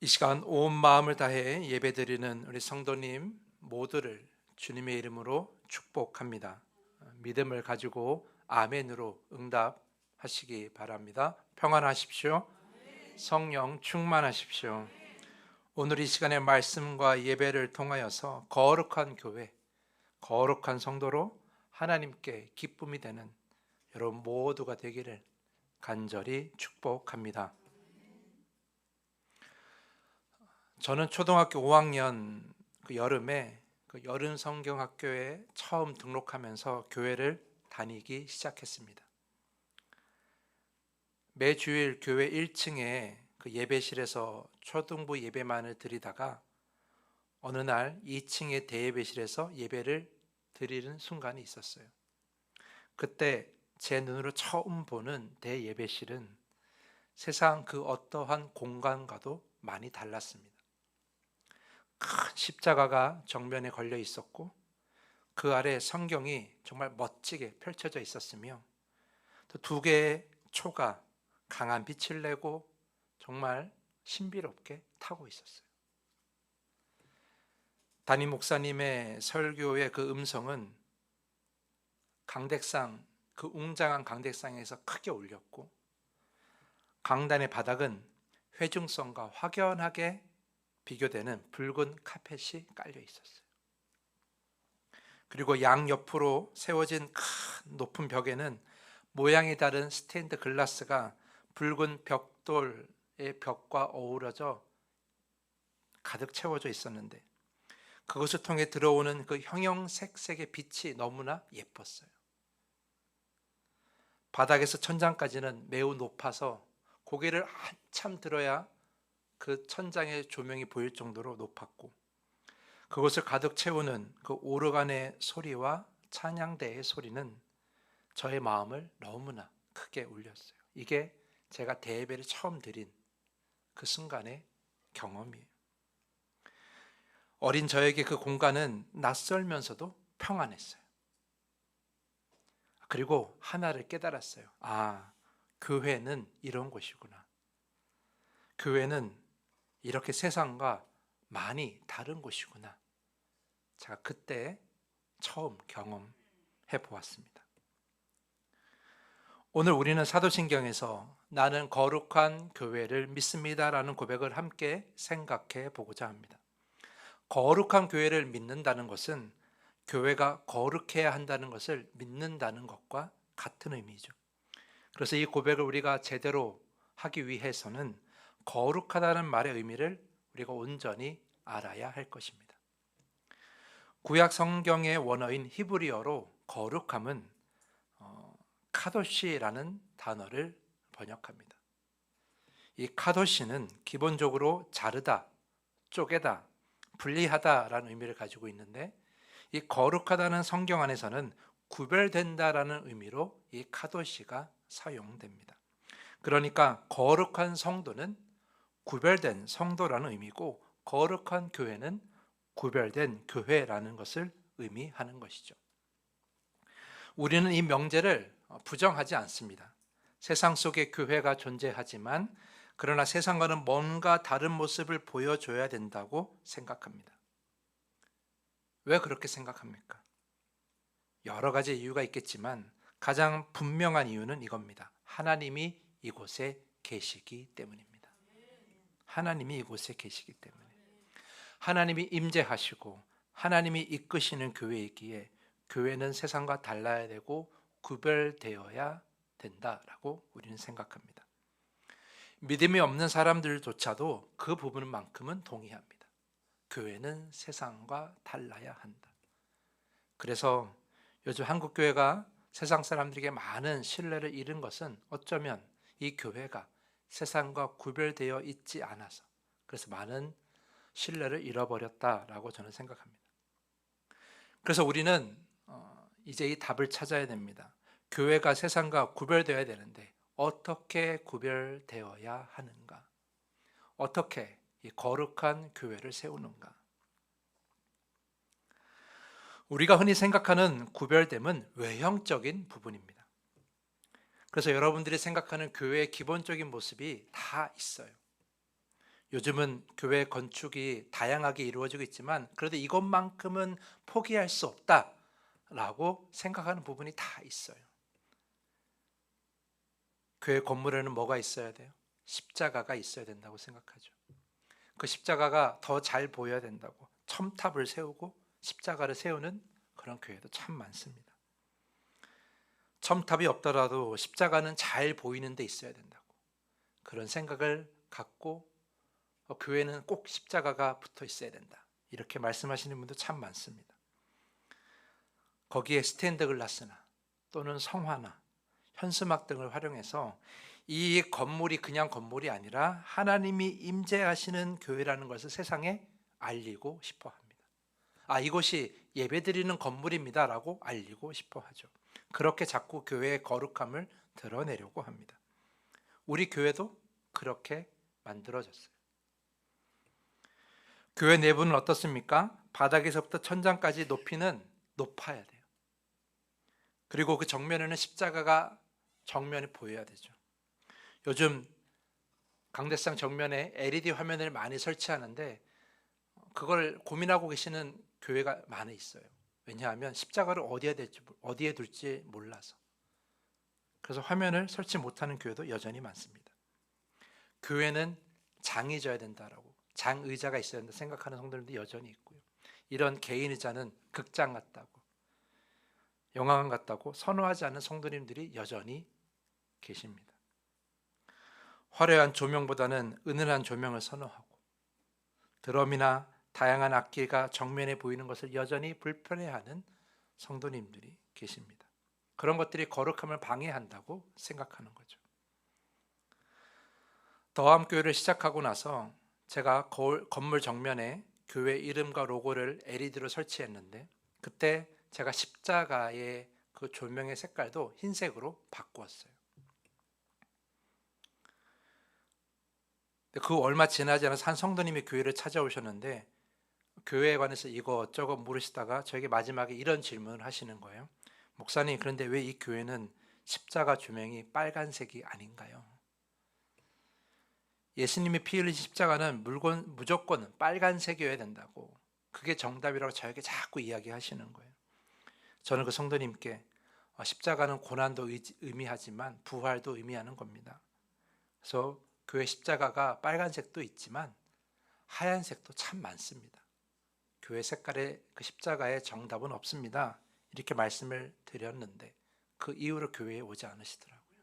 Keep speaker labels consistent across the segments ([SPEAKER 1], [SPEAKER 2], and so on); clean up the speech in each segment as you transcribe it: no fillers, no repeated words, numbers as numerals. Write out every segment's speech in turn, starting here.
[SPEAKER 1] 이 시간 온 마음을 다해 예배드리는 우리 성도님 모두를 주님의 이름으로 축복합니다. 믿음을 가지고 아멘으로 응답하시기 바랍니다. 평안하십시오. 성령 충만하십시오. 오늘 이 시간의 말씀과 예배를 통하여서 거룩한 교회, 거룩한 성도로 하나님께 기쁨이 되는 여러분 모두가 되기를 간절히 축복합니다. 저는 초등학교 5학년 그 여름에 그 여름 성경학교에 처음 등록하면서 교회를 다니기 시작했습니다. 매 주일 교회 1층에 그 예배실에서 초등부 예배만을 드리다가 어느 날 2층의 대예배실에서 예배를 드리는 순간이 있었어요. 그때 제 눈으로 처음 보는 대예배실은 세상 그 어떠한 공간과도 많이 달랐습니다. 큰 십자가가 정면에 걸려 있었고 그 아래 성경이 정말 멋지게 펼쳐져 있었으며 또 두 개의 초가 강한 빛을 내고 정말 신비롭게 타고 있었어요. 담임 목사님의 설교의 그 음성은 강대상, 그 웅장한 강대상에서 크게 울렸고 강단의 바닥은 회중성과 확연하게 비교되는 붉은 카펫이 깔려 있었어요. 그리고 양옆으로 세워진 큰 높은 벽에는 모양이 다른 스테인드 글라스가 붉은 벽돌의 벽과 어우러져 가득 채워져 있었는데 그것을 통해 들어오는 그 형형색색의 빛이 너무나 예뻤어요. 바닥에서 천장까지는 매우 높아서 고개를 한참 들어야 그 천장의 조명이 보일 정도로 높았고 그곳을 가득 채우는 그 오르간의 소리와 찬양대의 소리는 저의 마음을 너무나 크게 울렸어요. 이게 제가 대예배를 처음 드린 그 순간의 경험이에요. 어린 저에게 그 공간은 낯설면서도 평안했어요. 그리고 하나를 깨달았어요. 아, 교회는 이런 곳이구나. 교회는 이렇게 세상과 많이 다른 곳이구나. 제가 그때 처음 경험해 보았습니다. 오늘 우리는 사도신경에서 나는 거룩한 교회를 믿습니다라는 고백을 함께 생각해 보고자 합니다. 거룩한 교회를 믿는다는 것은 교회가 거룩해야 한다는 것을 믿는다는 것과 같은 의미죠. 그래서 이 고백을 우리가 제대로 하기 위해서는 거룩하다는 말의 의미를 우리가 온전히 알아야 할 것입니다. 구약 성경의 원어인 히브리어로 거룩함은 카도시라는 단어를 번역합니다. 이 카도시는 기본적으로 자르다, 쪼개다, 분리하다라는 의미를 가지고 있는데 이 거룩하다는 성경 안에서는 구별된다라는 의미로 이 카도시가 사용됩니다. 그러니까 거룩한 성도는 구별된 성도라는 의미고 거룩한 교회는 구별된 교회라는 것을 의미하는 것이죠. 우리는 이 명제를 부정하지 않습니다. 세상 속에 교회가 존재하지만 그러나 세상과는 뭔가 다른 모습을 보여줘야 된다고 생각합니다. 왜 그렇게 생각합니까? 여러 가지 이유가 있겠지만 가장 분명한 이유는 이겁니다. 하나님이 이곳에 계시기 때문입니다. 하나님이 이곳에 계시기 때문에 하나님이 임재하시고 하나님이 이끄시는 교회이기에 교회는 세상과 달라야 되고 구별되어야 된다라고 우리는 생각합니다. 믿음이 없는 사람들조차도 그 부분만큼은 동의합니다. 교회는 세상과 달라야 한다. 그래서 요즘 한국교회가 세상 사람들에게 많은 신뢰를 잃은 것은 어쩌면 이 교회가 세상과 구별되어 있지 않아서 그래서 많은 신뢰를 잃어버렸다라고 저는 생각합니다. 그래서 우리는 이제 이 답을 찾아야 됩니다. 교회가 세상과 구별되어야 되는데 어떻게 구별되어야 하는가? 어떻게 이 거룩한 교회를 세우는가? 우리가 흔히 생각하는 구별됨은 외형적인 부분입니다. 그래서 여러분들이 생각하는 교회의 기본적인 모습이 다 있어요. 요즘은 교회 건축이 다양하게 이루어지고 있지만 그래도 이것만큼은 포기할 수 없다라고 생각하는 부분이 다 있어요. 교회 건물에는 뭐가 있어야 돼요? 십자가가 있어야 된다고 생각하죠. 그 십자가가 더 잘 보여야 된다고 첨탑을 세우고 십자가를 세우는 그런 교회도 참 많습니다. 첨탑이 없더라도 십자가는 잘 보이는 데 있어야 된다고 그런 생각을 갖고 교회는 꼭 십자가가 붙어 있어야 된다 이렇게 말씀하시는 분도 참 많습니다. 거기에 스탠드 글라스나 또는 성화나 현수막 등을 활용해서 이 건물이 그냥 건물이 아니라 하나님이 임재하시는 교회라는 것을 세상에 알리고 싶어 합니다. 이곳이 예배드리는 건물입니다 라고 알리고 싶어 하죠. 그렇게 자꾸 교회의 거룩함을 드러내려고 합니다. 우리 교회도 그렇게 만들어졌어요. 교회 내부는 어떻습니까? 바닥에서부터 천장까지 높이는 높아야 돼요. 그리고 그 정면에는 십자가가 정면에 보여야 되죠. 요즘 강대상 정면에 LED 화면을 많이 설치하는데 그걸 고민하고 계시는 교회가 많이 있어요. 왜냐하면 십자가를 어디에 둘지 몰라서. 그래서 화면을 설치 못하는 교회도 여전히 많습니다. 교회는 장이 져야 된다라고 장의자가 있어야 된다 생각하는 성도들도 여전히 있고요. 이런 개인 의자는 극장 같다고 영화관 같다고 선호하지 않는 성도님들이 여전히 계십니다. 화려한 조명보다는 은은한 조명을 선호하고 드럼이나 다양한 악기가 정면에 보이는 것을 여전히 불편해하는 성도님들이 계십니다. 그런 것들이 거룩함을 방해한다고 생각하는 거죠. 더함교회를 시작하고 나서 제가 건물 정면에 교회 이름과 로고를 LED로 설치했는데 그때 제가 십자가의 그 조명의 색깔도 흰색으로 바꾸었어요. 그 얼마 지나지 않아서 한 성도님이 교회를 찾아오셨는데 교회에 관해서 이것저것 물으시다가 저에게 마지막에 이런 질문을 하시는 거예요. 목사님, 그런데 왜 이 교회는 십자가 조명이 빨간색이 아닌가요? 예수님이 피 흘리신 십자가는 무조건 빨간색이어야 된다고 그게 정답이라고 저에게 자꾸 이야기하시는 거예요. 저는 그 성도님께 십자가는 고난도 의미하지만 부활도 의미하는 겁니다. 그래서 교회 십자가가 빨간색도 있지만 하얀색도 참 많습니다. 교회 색깔의 그 십자가의 정답은 없습니다. 이렇게 말씀을 드렸는데 그 이후로 교회에 오지 않으시더라고요.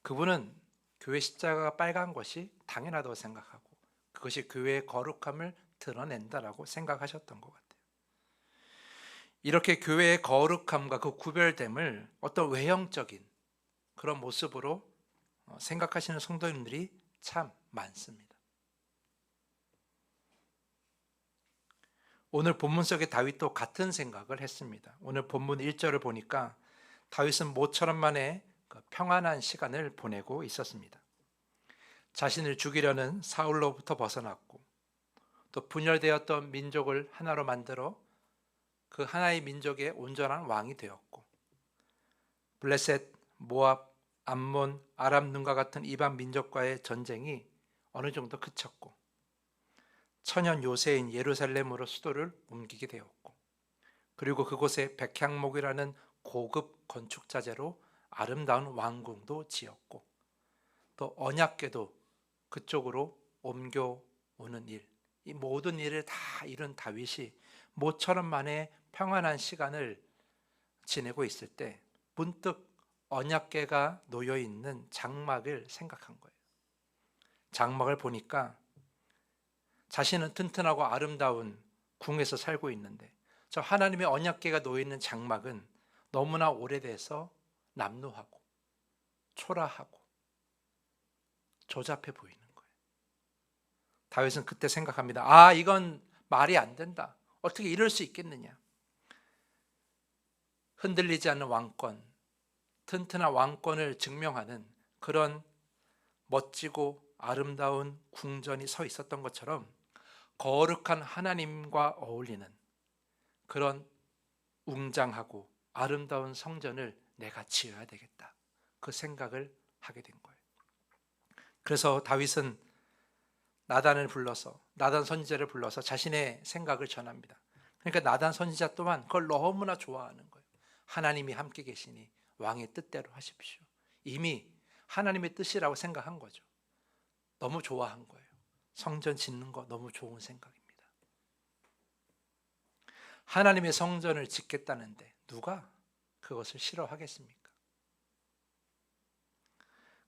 [SPEAKER 1] 그분은 교회 십자가가 빨간 것이 당연하다고 생각하고 그것이 교회의 거룩함을 드러낸다라고 생각하셨던 것 같아요. 이렇게 교회의 거룩함과 그 구별됨을 어떤 외형적인 그런 모습으로 생각하시는 성도님들이 참 많습니다. 오늘 본문 속의 다윗도 같은 생각을 했습니다. 오늘 본문 1절을 보니까 다윗은 모처럼만의 평안한 시간을 보내고 있었습니다. 자신을 죽이려는 사울로부터 벗어났고 또 분열되었던 민족을 하나로 만들어 그 하나의 민족의 온전한 왕이 되었고 블레셋, 모압, 암몬, 아람 등과 같은 이방 민족과의 전쟁이 어느 정도 그쳤고 천연 요새인 예루살렘으로 수도를 옮기게 되었고 그리고 그곳에 백향목이라는 고급 건축 자재로 아름다운 왕궁도 지었고 또 언약궤도 그쪽으로 옮겨오는 일, 이 모든 일을 다 이룬 다윗이 모처럼 만에 평안한 시간을 지내고 있을 때 문득 언약궤가 놓여있는 장막을 생각한 거예요. 장막을 보니까 자신은 튼튼하고 아름다운 궁에서 살고 있는데 저 하나님의 언약궤가 놓여있는 장막은 너무나 오래돼서 남루하고 초라하고 조잡해 보이는 거예요. 다윗은 그때 생각합니다. 이건 말이 안 된다. 어떻게 이럴 수 있겠느냐. 흔들리지 않는 왕권, 튼튼한 왕권을 증명하는 그런 멋지고 아름다운 궁전이 서 있었던 것처럼 거룩한 하나님과 어울리는 그런 웅장하고 아름다운 성전을 내가 지어야 되겠다. 그 생각을 하게 된 거예요. 그래서 다윗은 나단을 불러서, 나단 선지자를 불러서 자신의 생각을 전합니다. 그러니까 나단 선지자 또한 그걸 너무나 좋아하는 거예요. 하나님이 함께 계시니 왕의 뜻대로 하십시오. 이미 하나님의 뜻이라고 생각한 거죠. 너무 좋아한 거예요. 성전 짓는 거 너무 좋은 생각입니다. 하나님의 성전을 짓겠다는데 누가 그것을 싫어하겠습니까?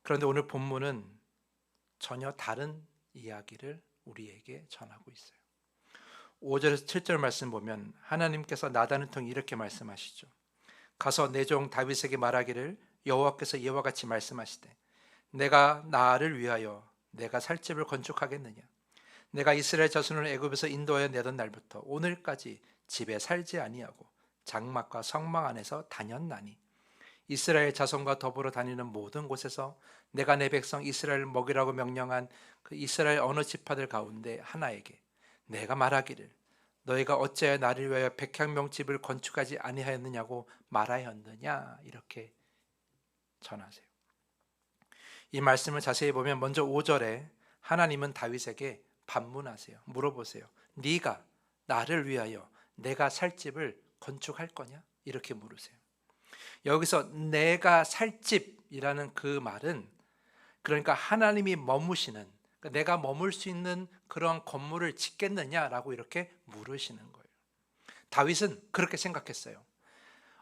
[SPEAKER 1] 그런데 오늘 본문은 전혀 다른 이야기를 우리에게 전하고 있어요. 5절에서 7절 말씀 보면 하나님께서 나단을 통해 이렇게 말씀하시죠. 가서 내 종 다윗에게 말하기를 여호와께서 이와 같이 말씀하시되 내가 나를 위하여 내가 살 집을 건축하겠느냐. 내가 이스라엘 자손을 애굽에서 인도하여 내던 날부터 오늘까지 집에 살지 아니하고 장막과 성막 안에서 다녔나니 이스라엘 자손과 더불어 다니는 모든 곳에서 내가 내 백성 이스라엘을 먹이라고 명령한 그 이스라엘 어느 지파들 가운데 하나에게 내가 말하기를 너희가 어찌하여 나를 위하여 백향명 집을 건축하지 아니하였느냐고 말하였느냐 이렇게 전하세요. 이 말씀을 자세히 보면 먼저 5절에 하나님은 다윗에게 반문하세요. 물어보세요. 네가 나를 위하여 내가 살 집을 건축할 거냐? 이렇게 물으세요. 여기서 내가 살 집이라는 그 말은 그러니까 하나님이 머무시는, 내가 머물 수 있는 그런 건물을 짓겠느냐라고 이렇게 물으시는 거예요. 다윗은 그렇게 생각했어요.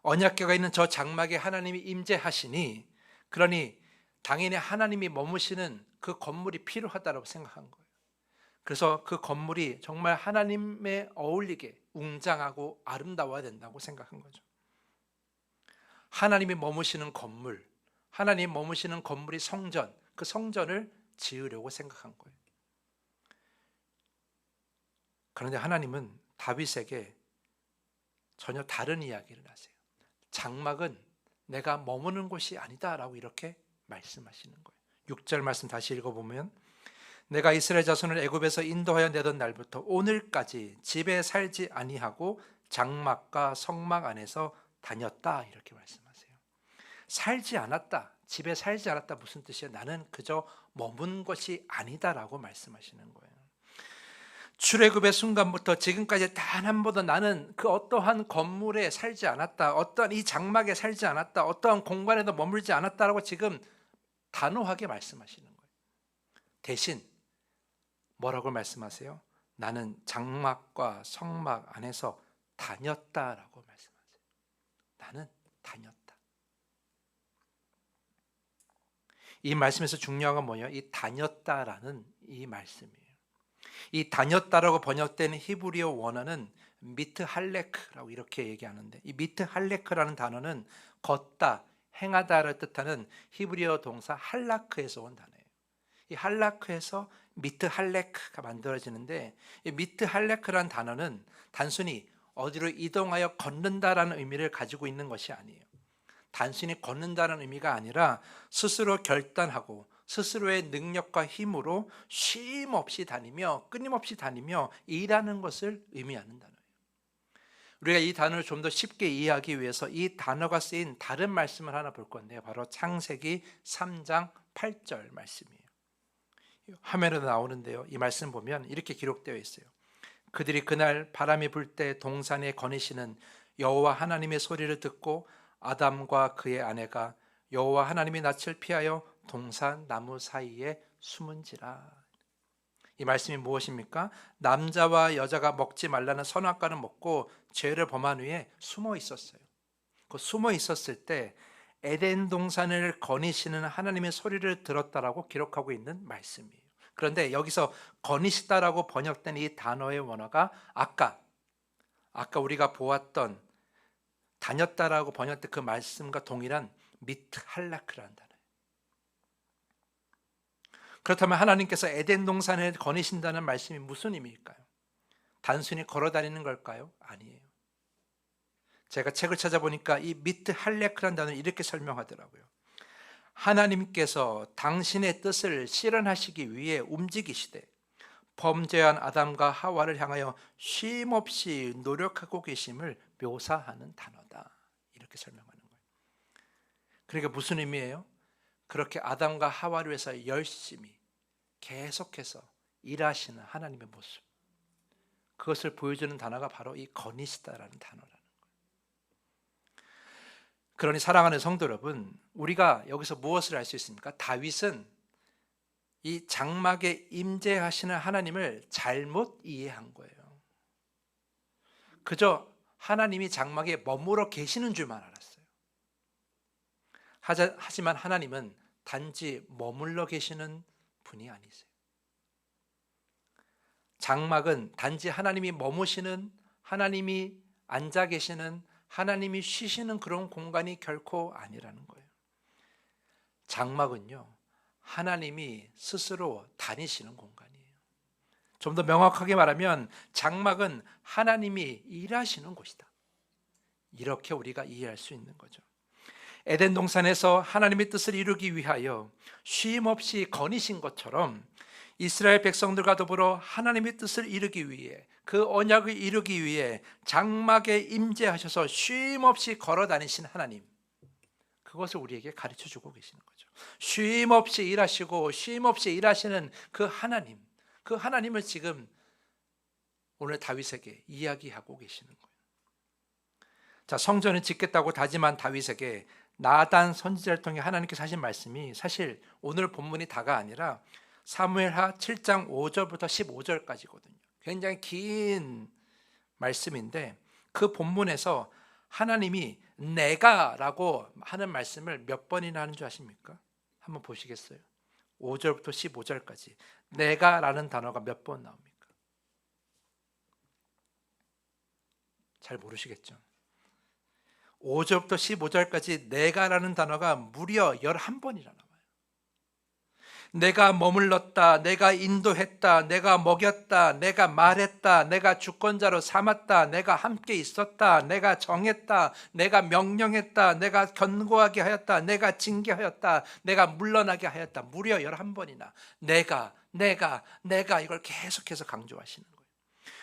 [SPEAKER 1] 언약궤가 있는 저 장막에 하나님이 임재하시니 그러니 당연히 하나님이 머무시는 그 건물이 필요하다고 생각한 거예요. 그래서 그 건물이 정말 하나님에 어울리게 웅장하고 아름다워야 된다고 생각한 거죠. 하나님이 머무시는 건물, 하나님 머무시는 건물이 성전, 그 성전을 지으려고 생각한 거예요. 그런데 하나님은 다윗에게 전혀 다른 이야기를 하세요. 장막은 내가 머무는 곳이 아니다라고 이렇게 말씀하시는 거예요. 6절 말씀 다시 읽어보면 내가 이스라엘 자손을 애굽에서 인도하여 내던 날부터 오늘까지 집에 살지 아니하고 장막과 성막 안에서 다녔다 이렇게 말씀하세요. 살지 않았다, 집에 살지 않았다 무슨 뜻이에요? 나는 그저 머문 것이 아니다라고 말씀하시는 거예요. 출애굽의 순간부터 지금까지 단 한 번도 나는 그 어떠한 건물에 살지 않았다, 어떠한 이 장막에 살지 않았다, 어떠한 공간에도 머물지 않았다라고 지금 단호하게 말씀하시는 거예요. 대신 뭐라고 말씀하세요? 나는 장막과 성막 안에서 다녔다라고 말씀하세요. 나는 다녔다. 이 말씀에서 중요한 건 뭐예요? 이 다녔다라는 이 말씀이에요. 이 다녔다라고 번역된 히브리어 원어는 미트 할레크라고 이렇게 얘기하는데, 이 미트 할레크라는 단어는 걷다, 행하다를 뜻하는 히브리어 동사 할라크에서 온 단어예요. 이 할라크에서 미트 할레크가 만들어지는데, 이 미트 할레크라는 단어는 단순히 어디로 이동하여 걷는다라는 의미를 가지고 있는 것이 아니에요. 단순히 걷는다는 의미가 아니라 스스로 결단하고 스스로의 능력과 힘으로 쉼 없이 다니며 끊임없이 다니며 일하는 것을 의미하는 단어예요. 우리가 이 단어를 좀 더 쉽게 이해하기 위해서 이 단어가 쓰인 다른 말씀을 하나 볼 건데요. 바로 창세기 3장 8절 말씀이에요. 화면에도 나오는데요. 이 말씀 보면 이렇게 기록되어 있어요. 그들이 그날 바람이 불 때 동산에 거니시는 여호와 하나님의 소리를 듣고 아담과 그의 아내가 여호와 하나님의 낯을 피하여 동산 나무 사이에 숨은지라. 이 말씀이 무엇입니까? 남자와 여자가 먹지 말라는 선악과를 먹고 죄를 범한 후에 숨어 있었어요. 그 숨어 있었을 때 에덴 동산을 거니시는 하나님의 소리를 들었다라고 기록하고 있는 말씀이에요. 그런데 여기서 거니시다라고 번역된 이 단어의 원어가 아까 우리가 보았던 다녔다라고 번역된 그 말씀과 동일한 미트 할라크라는 단어예요. 그렇다면 하나님께서 에덴 동산에 거니신다는 말씀이 무슨 의미일까요? 단순히 걸어다니는 걸까요? 아니에요. 제가 책을 찾아보니까 이 미트 할레크라는 단어를 이렇게 설명하더라고요. 하나님께서 당신의 뜻을 실현하시기 위해 움직이시되 범죄한 아담과 하와를 향하여 쉼없이 노력하고 계심을 묘사하는 단어다. 이렇게 설명하는 거예요. 그러니까 무슨 의미예요? 그렇게 아담과 하와를 위해서 열심히 계속해서 일하시는 하나님의 모습, 그것을 보여주는 단어가 바로 이 거니시다라는 단어라는 거예요. 그러니 사랑하는 성도 여러분, 우리가 여기서 무엇을 알 수 있습니까? 다윗은 이 장막에 임재하시는 하나님을 잘못 이해한 거예요. 그저 하나님이 장막에 머물러 계시는 줄만 알았어요. 하지만 하나님은 단지 머물러 계시는 분이 아니세요. 장막은 단지 하나님이 머무시는, 하나님이 앉아 계시는, 하나님이 쉬시는 그런 공간이 결코 아니라는 거예요. 장막은요, 하나님이 스스로 다니시는 공간이에요. 좀 더 명확하게 말하면 장막은 하나님이 일하시는 곳이다, 이렇게 우리가 이해할 수 있는 거죠. 에덴 동산에서 하나님의 뜻을 이루기 위하여 쉼 없이 거니신 것처럼 이스라엘 백성들과 더불어 하나님의 뜻을 이루기 위해, 그 언약을 이루기 위해 장막에 임재하셔서 쉼 없이 걸어 다니신 하나님, 그것을 우리에게 가르쳐 주고 계시는 거죠. 쉼 없이 일하시고 쉼 없이 일하시는 그 하나님, 그 하나님을 지금 오늘 다윗에게 이야기하고 계시는 거예요. 자, 성전을 짓겠다고 다짐한 다윗에게 나단 선지자를 통해 하나님께서 하신 말씀이 사실 오늘 본문이 다가 아니라 사무엘하 7장 5절부터 15절까지거든요. 굉장히 긴 말씀인데 그 본문에서 하나님이 내가라고 하는 말씀을 몇 번이나 하는 줄 아십니까? 한번 보시겠어요? 5절부터 15절까지 내가라는 단어가 몇 번 나옵니까? 잘 모르시겠죠? 5절부터 15절까지 내가라는 단어가 무려 11번이나 나와요. 내가 머물렀다, 내가 인도했다, 내가 먹였다, 내가 말했다, 내가 주권자로 삼았다, 내가 함께 있었다, 내가 정했다, 내가 명령했다, 내가 견고하게 하였다, 내가 징계하였다, 내가 물러나게 하였다. 무려 11번이나 내가 이걸 계속해서 강조하시는 거예요.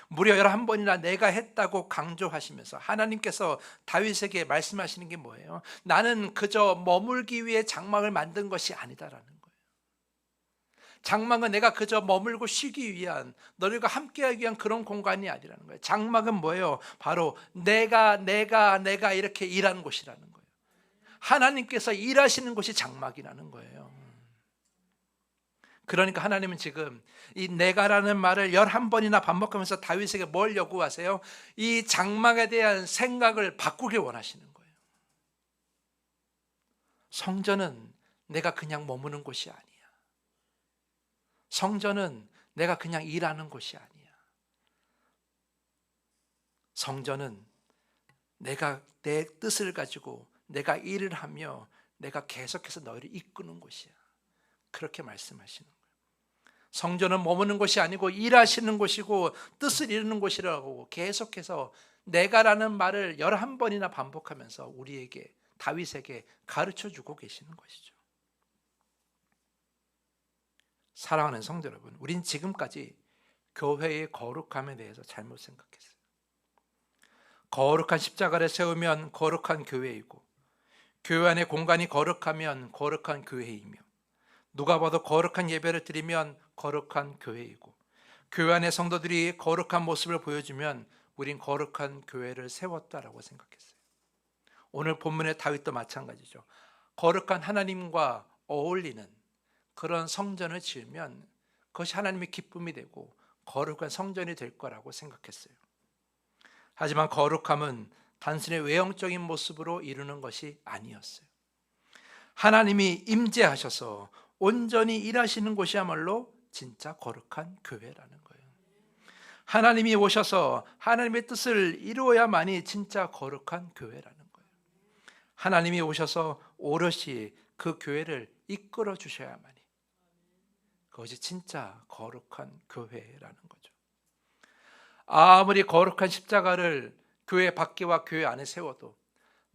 [SPEAKER 1] 무려 11번이나 내가 했다고 강조하시면서 하나님께서 다윗에게 말씀하시는 게 뭐예요? 나는 그저 머물기 위해 장막을 만든 것이 아니다라는 거예요. 장막은 내가 그저 머물고 쉬기 위한, 너희가 함께하기 위한 그런 공간이 아니라는 거예요. 장막은 뭐예요? 바로 내가 이렇게 일하는 곳이라는 거예요. 하나님께서 일하시는 곳이 장막이라는 거예요. 그러니까 하나님은 지금 이 내가라는 말을 11번이나 반복하면서 다윗에게 뭘 요구하세요? 이 장막에 대한 생각을 바꾸길 원하시는 거예요. 성전은 내가 그냥 머무는 곳이 아니야. 성전은 내가 그냥 일하는 곳이 아니야. 성전은 내가 내 뜻을 가지고 내가 일을 하며 내가 계속해서 너희를 이끄는 곳이야. 그렇게 말씀하시는 거예요. 성전은 머무는 곳이 아니고 일하시는 곳이고 뜻을 이루는 곳이라고 계속해서 내가라는 말을 11번이나 반복하면서 우리에게, 다윗에게 가르쳐주고 계시는 것이죠. 사랑하는 성도 여러분, 우린 지금까지 교회의 거룩함에 대해서 잘못 생각했어요. 거룩한 십자가를 세우면 거룩한 교회이고, 교회 안의 공간이 거룩하면 거룩한 교회이며, 누가 봐도 거룩한 예배를 드리면 거룩한 교회이고, 교회 안의 성도들이 거룩한 모습을 보여주면 우린 거룩한 교회를 세웠다라고 생각했어요. 오늘 본문의 다윗도 마찬가지죠. 거룩한 하나님과 어울리는 그런 성전을 지으면 그것이 하나님의 기쁨이 되고 거룩한 성전이 될 거라고 생각했어요. 하지만 거룩함은 단순히 외형적인 모습으로 이루는 것이 아니었어요. 하나님이 임재하셔서 온전히 일하시는 곳이야말로 진짜 거룩한 교회라는 거예요. 하나님이 오셔서 하나님의 뜻을 이루어야만이 진짜 거룩한 교회라는 거예요. 하나님이 오셔서 오롯이 그 교회를 이끌어 주셔야만이 그것이 진짜 거룩한 교회라는 거죠. 아무리 거룩한 십자가를 교회 밖에와 교회 안에 세워도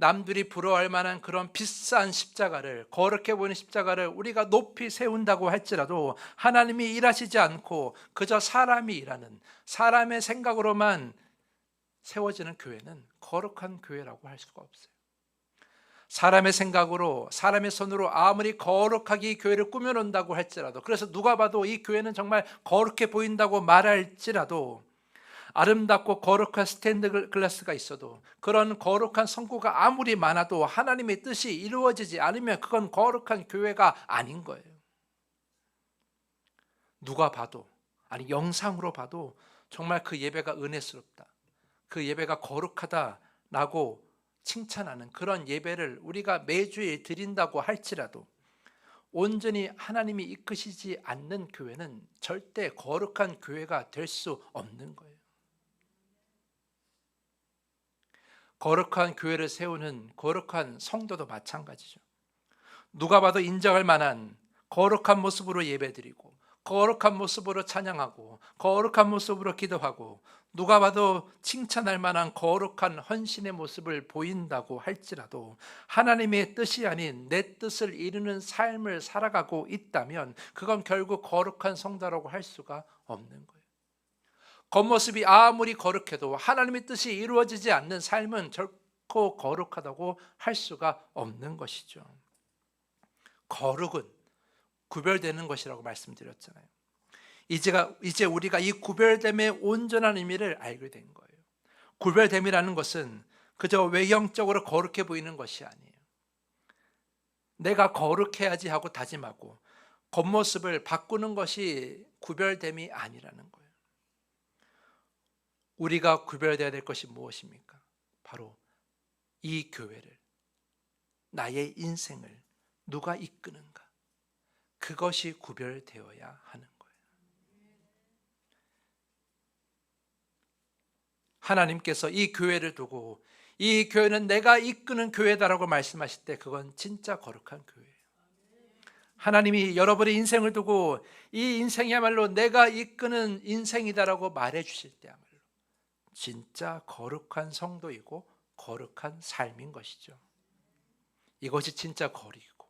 [SPEAKER 1] 남들이 부러워할 만한 그런 비싼 십자가를, 거룩해 보이는 십자가를 우리가 높이 세운다고 할지라도 하나님이 일하시지 않고 그저 사람이 일하는, 사람의 생각으로만 세워지는 교회는 거룩한 교회라고 할 수가 없어요. 사람의 생각으로, 사람의 손으로 아무리 거룩하게 이 교회를 꾸며놓는다고 할지라도, 그래서 누가 봐도 이 교회는 정말 거룩해 보인다고 말할지라도, 아름답고 거룩한 스테인드 글라스가 있어도, 그런 거룩한 성구가 아무리 많아도 하나님의 뜻이 이루어지지 않으면 그건 거룩한 교회가 아닌 거예요. 누가 봐도, 아니 영상으로 봐도 정말 그 예배가 은혜스럽다, 그 예배가 거룩하다라고 칭찬하는 그런 예배를 우리가 매주일 드린다고 할지라도 온전히 하나님이 이끄시지 않는 교회는 절대 거룩한 교회가 될 수 없는 거예요. 거룩한 교회를 세우는 거룩한 성도도 마찬가지죠. 누가 봐도 인정할 만한 거룩한 모습으로 예배드리고, 거룩한 모습으로 찬양하고, 거룩한 모습으로 기도하고, 누가 봐도 칭찬할 만한 거룩한 헌신의 모습을 보인다고 할지라도 하나님의 뜻이 아닌 내 뜻을 이루는 삶을 살아가고 있다면 그건 결국 거룩한 성도라고 할 수가 없는 거예요. 겉모습이 아무리 거룩해도 하나님의 뜻이 이루어지지 않는 삶은 결코 거룩하다고 할 수가 없는 것이죠. 거룩은 구별되는 것이라고 말씀드렸잖아요. 이제 우리가 이 구별됨의 온전한 의미를 알게 된 거예요. 구별됨이라는 것은 그저 외형적으로 거룩해 보이는 것이 아니에요. 내가 거룩해야지 하고 다짐하고 겉모습을 바꾸는 것이 구별됨이 아니라는 거예요. 우리가 구별되어야 될 것이 무엇입니까? 바로 이 교회를, 나의 인생을 누가 이끄는가, 그것이 구별되어야 하는 거예요. 하나님께서 이 교회를 두고 이 교회는 내가 이끄는 교회다라고 말씀하실 때 그건 진짜 거룩한 교회예요. 하나님이 여러분의 인생을 두고 이 인생이야말로 내가 이끄는 인생이다라고 말해 주실 때야말로 진짜 거룩한 성도이고 거룩한 삶인 것이죠. 이것이 진짜 거룩이고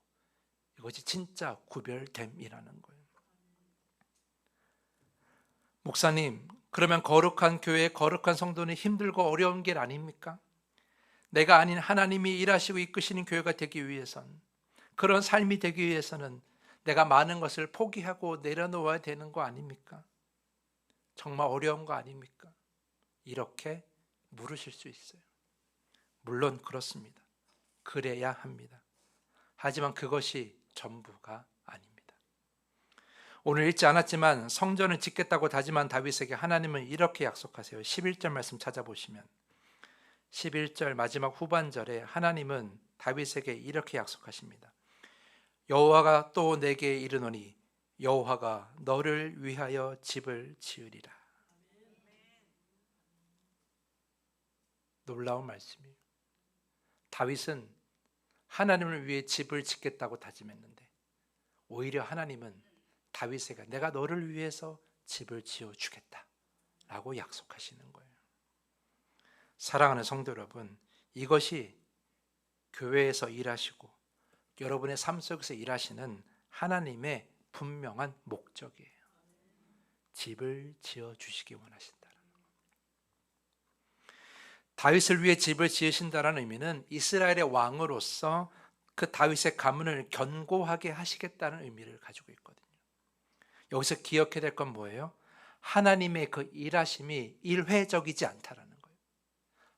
[SPEAKER 1] 이것이 진짜 구별됨이라는 거예요. 목사님, 그러면 거룩한 교회, 거룩한 성도는 힘들고 어려운 길 아닙니까? 내가 아닌 하나님이 일하시고 이끄시는 교회가 되기 위해선, 그런 삶이 되기 위해서는 내가 많은 것을 포기하고 내려놓아야 되는 거 아닙니까? 정말 어려운 거 아닙니까? 이렇게 물으실 수 있어요. 물론 그렇습니다. 그래야 합니다. 하지만 그것이 전부가 아닙니다. 오늘 읽지 않았지만 성전을 짓겠다고 다짐한 다윗에게 하나님은 이렇게 약속하세요. 11절 말씀 찾아보시면 11절 마지막 후반절에 하나님은 다윗에게 이렇게 약속하십니다. 여호와가 또 내게 이르노니 여호와가 너를 위하여 집을 지으리라. 놀라운 말씀이에요. 다윗은 하나님을 위해 집을 짓겠다고 다짐했는데 오히려 하나님은 다윗에게 내가 너를 위해서 집을 지어주겠다 라고 약속하시는 거예요. 사랑하는 성도 여러분, 이것이 교회에서 일하시고 여러분의 삶 속에서 일하시는 하나님의 분명한 목적이에요. 집을 지어주시기 원하신다는 것. 다윗을 위해 집을 지으신다는 의미는 이스라엘의 왕으로서 그 다윗의 가문을 견고하게 하시겠다는 의미를 가지고 있거든요. 여기서 기억해야 될 건 뭐예요? 하나님의 그 일하심이 일회적이지 않다라는 거예요.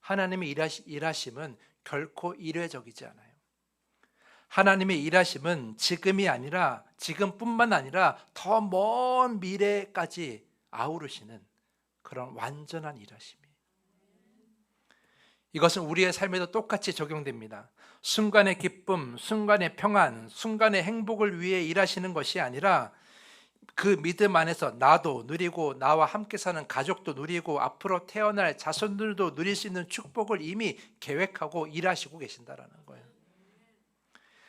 [SPEAKER 1] 하나님의 일하심은 결코 일회적이지 않아요. 하나님의 일하심은 지금뿐만 아니라 더 먼 미래까지 아우르시는 그런 완전한 일하심이에요. 이것은 우리의 삶에도 똑같이 적용됩니다. 순간의 기쁨, 순간의 평안, 순간의 행복을 위해 일하시는 것이 아니라 그 믿음 안에서 나도 누리고 나와 함께 사는 가족도 누리고 앞으로 태어날 자손들도 누릴 수 있는 축복을 이미 계획하고 일하시고 계신다는 거예요.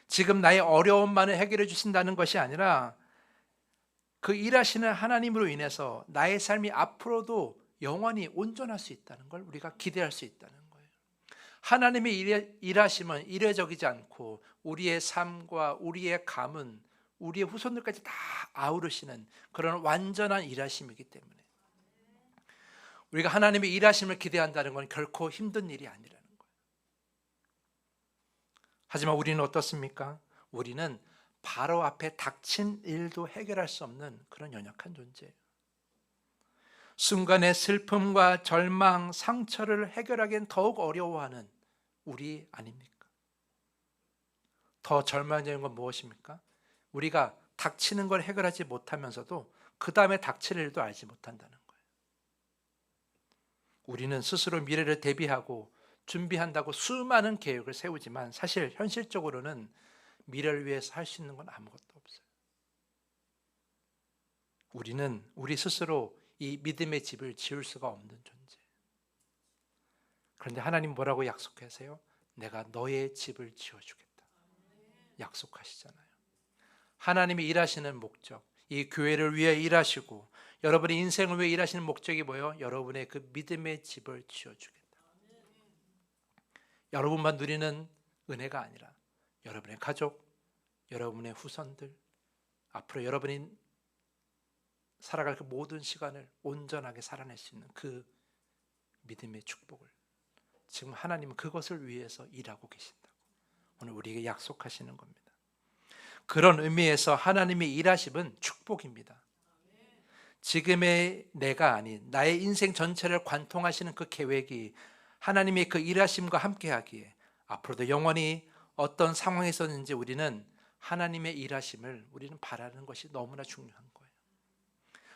[SPEAKER 1] 지금 나의 어려움만을 해결해 주신다는 것이 아니라 그 일하시는 하나님으로 인해서 나의 삶이 앞으로도 영원히 온전할 수 있다는 걸 우리가 기대할 수 있다는 거예요. 하나님의 일하심은 일회적이지 않고 우리의 삶과 우리의 가문, 우리의 후손들까지 다 아우르시는 그런 완전한 일하심이기 때문에 우리가 하나님의 일하심을 기대한다는 건 결코 힘든 일이 아니라는 거예요. 하지만 우리는 어떻습니까? 우리는 바로 앞에 닥친 일도 해결할 수 없는 그런 연약한 존재예요. 순간의 슬픔과 절망, 상처를 해결하기엔 더욱 어려워하는 우리 아닙니까? 더 절망적인 건 무엇입니까? 우리가 닥치는 걸 해결하지 못하면서도 그 다음에 닥칠 일도 알지 못한다는 거예요. 우리는 스스로 미래를 대비하고 준비한다고 수많은 계획을 세우지만 사실 현실적으로는 미래를 위해서 할 수 있는 건 아무것도 없어요. 우리는 우리 스스로 이 믿음의 집을 지을 수가 없는 존재. 그런데 하나님 뭐라고 약속하세요? 내가 너의 집을 지어주겠다. 약속하시잖아요. 하나님이 일하시는 목적, 이 교회를 위해 일하시고 여러분의 인생을 위해 일하시는 목적이 뭐예요? 여러분의 그 믿음의 집을 지어주겠다. 여러분만 누리는 은혜가 아니라 여러분의 가족, 여러분의 후손들, 앞으로 여러분이 살아갈 그 모든 시간을 온전하게 살아낼 수 있는 그 믿음의 축복을 지금 하나님은 그것을 위해서 일하고 계신다고 오늘 우리에게 약속하시는 겁니다. 그런 의미에서 하나님의 일하심은 축복입니다. 지금의 내가 아닌 나의 인생 전체를 관통하시는 그 계획이 하나님의 그 일하심과 함께하기에 앞으로도 영원히 어떤 상황에서든지 우리는 하나님의 일하심을 우리는 바라는 것이 너무나 중요한 거예요.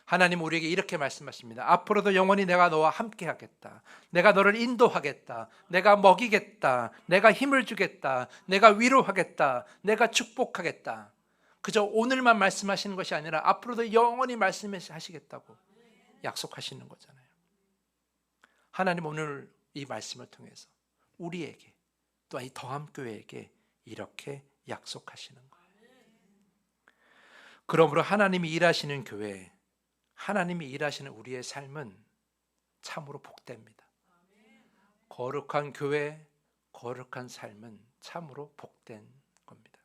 [SPEAKER 1] 하나님 우리에게 이렇게 말씀하십니다. 앞으로도 영원히 내가 너와 함께하겠다. 내가 너를 인도하겠다. 내가 먹이겠다. 내가 힘을 주겠다. 내가 위로하겠다. 내가 축복하겠다. 그저 오늘만 말씀하시는 것이 아니라 앞으로도 영원히 말씀하시겠다고 약속하시는 거잖아요. 하나님 오늘 이 말씀을 통해서 우리에게 또한 이 더함교회에게 이렇게 약속하시는 거예요. 그러므로 하나님이 일하시는 교회, 하나님이 일하시는 우리의 삶은 참으로 복됩니다. 거룩한 교회, 거룩한 삶은 참으로 복된 겁니다.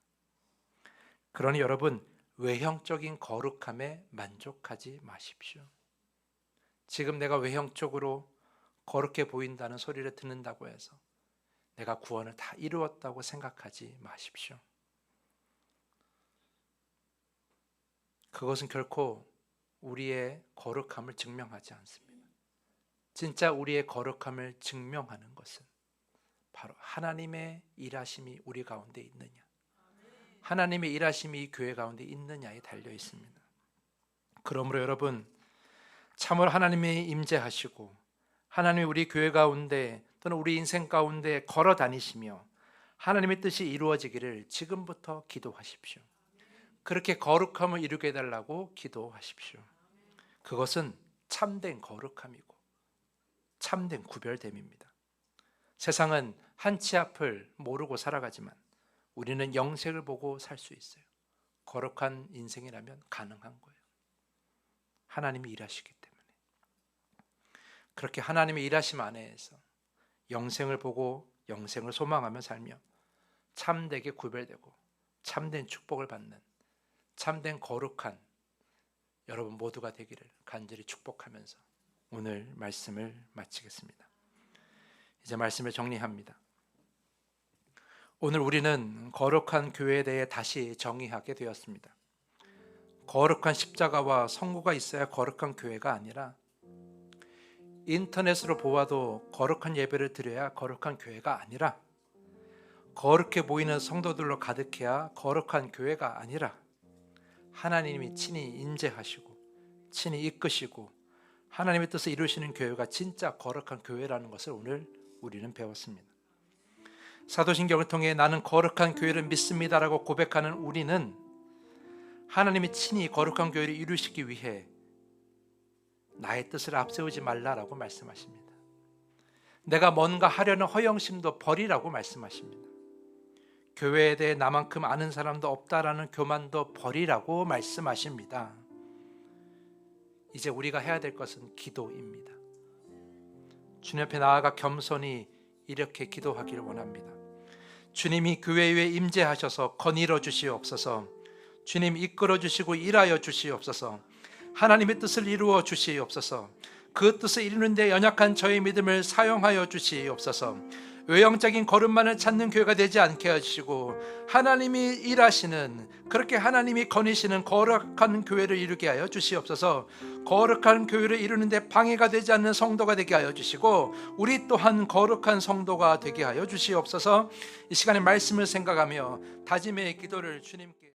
[SPEAKER 1] 그러니 여러분, 외형적인 거룩함에 만족하지 마십시오. 지금 내가 외형적으로 거룩해 보인다는 소리를 듣는다고 해서 내가 구원을 다 이루었다고 생각하지 마십시오. 그것은 결코 우리의 거룩함을 증명하지 않습니다. 진짜 우리의 거룩함을 증명하는 것은 바로 하나님의 일하심이 우리 가운데 있느냐, 하나님의 일하심이 이 교회 가운데 있느냐에 달려 있습니다. 그러므로 여러분, 참으로 하나님이 임재하시고 하나님이 우리 교회 가운데 또는 우리 인생 가운데 걸어 다니시며 하나님의 뜻이 이루어지기를 지금부터 기도하십시오. 그렇게 거룩함을 이루게 해달라고 기도하십시오. 그것은 참된 거룩함이고 참된 구별됨입니다. 세상은 한치 앞을 모르고 살아가지만 우리는 영생을 보고 살 수 있어요. 거룩한 인생이라면 가능한 거예요. 하나님이 일하시기 때문에. 그렇게 하나님의 일하심 안에서 영생을 보고 영생을 소망하며 살며 참되게 구별되고 참된 축복을 받는 참된 거룩한 여러분 모두가 되기를 간절히 축복하면서 오늘 말씀을 마치겠습니다. 이제 말씀을 정리합니다. 오늘 우리는 거룩한 교회에 대해 다시 정의하게 되었습니다. 거룩한 십자가와 성구가 있어야 거룩한 교회가 아니라 인터넷으로 보아도 거룩한 예배를 드려야 거룩한 교회가 아니라 거룩해 보이는 성도들로 가득해야 거룩한 교회가 아니라 하나님이 친히 임재하시고 친히 이끄시고 하나님의 뜻을 이루시는 교회가 진짜 거룩한 교회라는 것을 오늘 우리는 배웠습니다. 사도신경을 통해 나는 거룩한 교회를 믿습니다라고 고백하는 우리는 하나님이 친히 거룩한 교회를 이루시기 위해 나의 뜻을 앞세우지 말라라고 말씀하십니다. 내가 뭔가 하려는 허영심도 버리라고 말씀하십니다. 교회에 대해 나만큼 아는 사람도 없다라는 교만도 버리라고 말씀하십니다. 이제 우리가 해야 될 것은 기도입니다. 주님 앞에 나아가 겸손히 이렇게 기도하기를 원합니다. 주님이 교회 위에 임재하셔서 거닐어 주시옵소서. 주님 이끌어 주시고 일하여 주시옵소서. 하나님의 뜻을 이루어 주시옵소서. 그 뜻을 이루는 데 연약한 저의 믿음을 사용하여 주시옵소서. 외형적인 거룩만을 찾는 교회가 되지 않게 하시고 하나님이 일하시는, 그렇게 하나님이 거니시는 거룩한 교회를 이루게 하여 주시옵소서. 거룩한 교회를 이루는데 방해가 되지 않는 성도가 되게 하여 주시고 우리 또한 거룩한 성도가 되게 하여 주시옵소서. 이 시간에 말씀을 생각하며 다짐의 기도를 주님께